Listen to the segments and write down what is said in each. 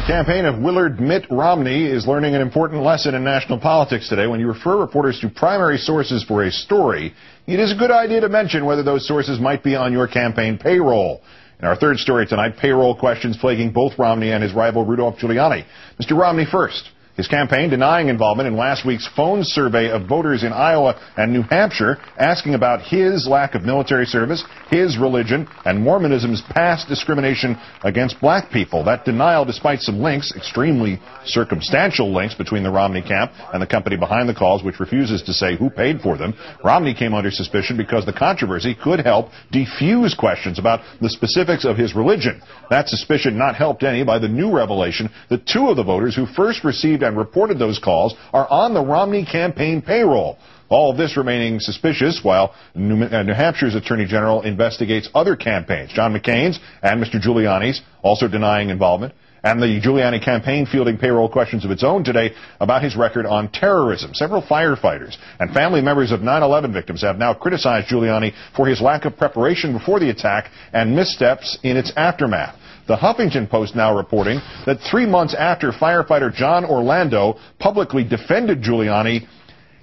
The campaign of Willard Mitt Romney is learning an important lesson in national politics today. When you refer reporters to primary sources for a story, it is a good idea to mention whether those sources might be on your campaign payroll. In our third story tonight, payroll questions plaguing both Romney and his rival Rudolph Giuliani. Mr. Romney first. His campaign denying involvement in last week's phone survey of voters in Iowa and New Hampshire, asking about his lack of military service, his religion, and Mormonism's past discrimination against black people. That denial, despite some links, extremely circumstantial links, between the Romney camp and the company behind the calls, which refuses to say who paid for them. Romney came under suspicion because the controversy could help defuse questions about the specifics of his religion. That suspicion not helped any by the new revelation that two of the voters who first received and reported those calls are on the Romney campaign payroll. All of this remaining suspicious while New Hampshire's Attorney General investigates other campaigns, John McCain's and Mr. Giuliani's, also denying involvement, and the Giuliani campaign fielding payroll questions of its own today about his record on terrorism. Several firefighters and family members of 9/11 victims have now criticized Giuliani for his lack of preparation before the attack and missteps in its aftermath. The Huffington Post now reporting that 3 months after firefighter John Orlando publicly defended Giuliani,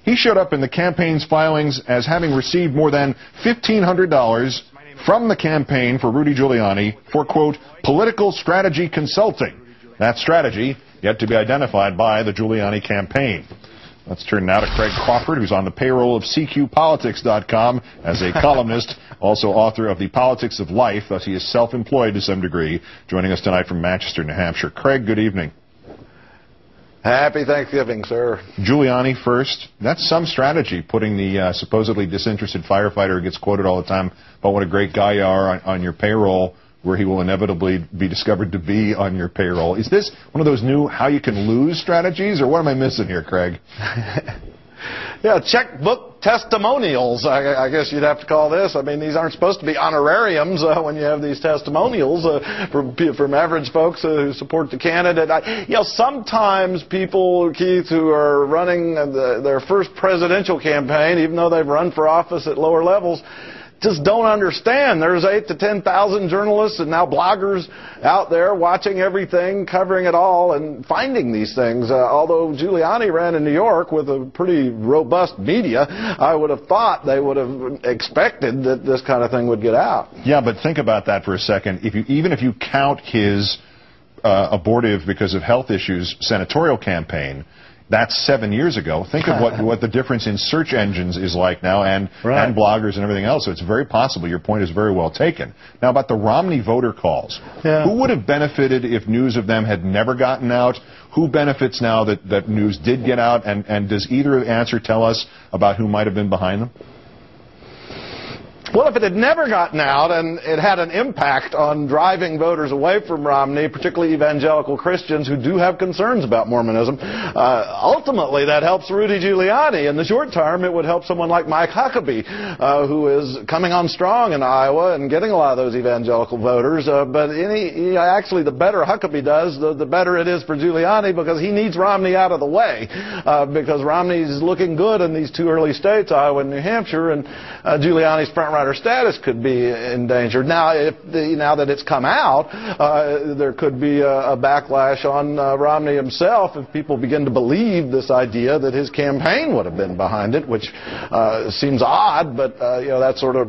he showed up in the campaign's filings as having received more than $1,500 from the campaign for Rudy Giuliani for, quote, political strategy consulting. That strategy yet to be identified by the Giuliani campaign. Let's turn now to Craig Crawford, who's on the payroll of CQPolitics.com as a columnist, also author of The Politics of Life. Thus, he is self-employed to some degree, joining us tonight from Manchester, New Hampshire. Craig, good evening. Happy Thanksgiving, sir. Giuliani first. That's some strategy, putting the supposedly disinterested firefighter who gets quoted all the time about what a great guy you are on your payroll, where he will inevitably be discovered to be on your payroll. Is this one of those new how you can lose strategies, or what am I missing here, Craig? Yeah, checkbook testimonials, I guess you'd have to call this. I mean, these aren't supposed to be honorariums when you have these testimonials from average folks who support the candidate. Sometimes people, Keith, who are running their first presidential campaign, even though they've run for office at lower levels, just don't understand. There's 8,000 to 10,000 journalists and now bloggers out there watching everything, covering it all, and finding these things. Although Giuliani ran in New York with a pretty robust media, I would have thought they would have expected that this kind of thing would get out. Yeah, but think about that for a second. Even if you count his abortive because of health issues senatorial campaign, that's 7 years ago. Think of what the difference in search engines is like now, and bloggers and everything else. So it's very possible. Your point is very well taken. Now, about the Romney voter calls. Yeah. Who would have benefited if news of them had never gotten out? Who benefits now that news did get out? And does either answer tell us about who might have been behind them? Well, if it had never gotten out and it had an impact on driving voters away from Romney, particularly evangelical Christians who do have concerns about Mormonism, ultimately that helps Rudy Giuliani. In the short term, it would help someone like Mike Huckabee, who is coming on strong in Iowa and getting a lot of those evangelical voters. But actually, the better Huckabee does, the better it is for Giuliani, because he needs Romney out of the way, because Romney's looking good in these two early states, Iowa and New Hampshire, and Giuliani's front-runner status could be in danger. Now, now that it's come out, there could be a backlash on Romney himself if people begin to believe this idea that his campaign would have been behind it, which seems odd, but that's sort of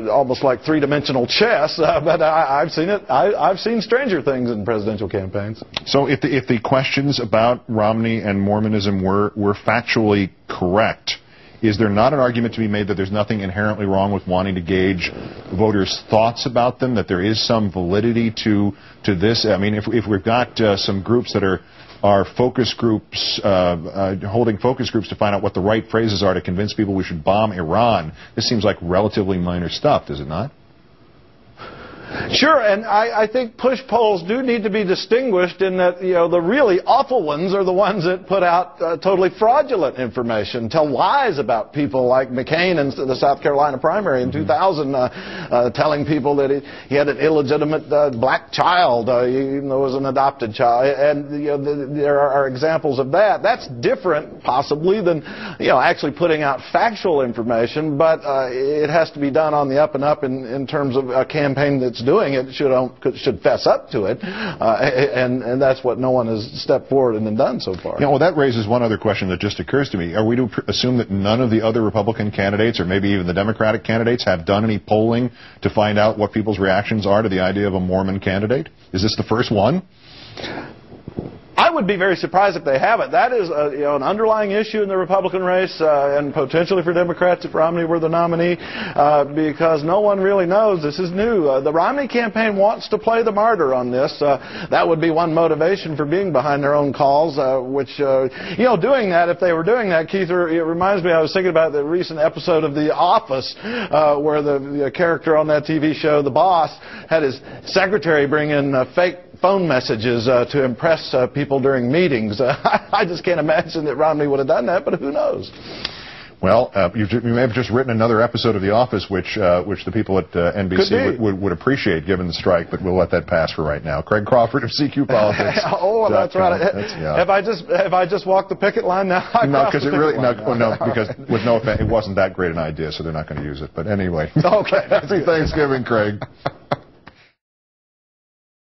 almost like three-dimensional chess. But I've seen it. I've seen stranger things in presidential campaigns. So if the questions about Romney and Mormonism were factually correct, is there not an argument to be made that there's nothing inherently wrong with wanting to gauge voters' thoughts about them, that there is some validity to this? I mean, if we've got some groups that are focus groups, holding focus groups to find out what the right phrases are to convince people we should bomb Iran, this seems like relatively minor stuff, does it not? Sure, and I think push polls do need to be distinguished in that, the really awful ones are the ones that put out totally fraudulent information, tell lies about people like McCain in the South Carolina primary in 2000, telling people that he had an illegitimate black child, even though it was an adopted child. And there are examples of that. That's different, possibly, than actually putting out factual information, but it has to be done on the up and up in terms of a campaign that it's doing it should fess up to it, and that's what no one has stepped forward and done so far. Yeah, well, that raises one other question that just occurs to me. Are we to assume that none of the other Republican candidates, or maybe even the Democratic candidates, have done any polling to find out what people's reactions are to the idea of a Mormon candidate? Is this the first one? I would be very surprised if they haven't. That is an underlying issue in the Republican race, and potentially for Democrats if Romney were the nominee, because no one really knows. This is new. The Romney campaign wants to play the martyr on this. That would be one motivation for being behind their own calls, which, doing that, if they were doing that, Keith, it reminds me, I was thinking about the recent episode of The Office, where the character on that TV show, the boss, had his secretary bring in fake phone messages to impress people during meetings. I just can't imagine that Romney would have done that, but who knows? Well, you may have just written another episode of The Office, which the people at NBC would appreciate given the strike, but we'll let that pass for right now. Craig Crawford of CQ Politics. Oh, that's right. Have I just walked the picket line now? No, because because with no offense, it wasn't that great an idea, so they're not going to use it. But anyway. Okay. Happy Thanksgiving, Craig.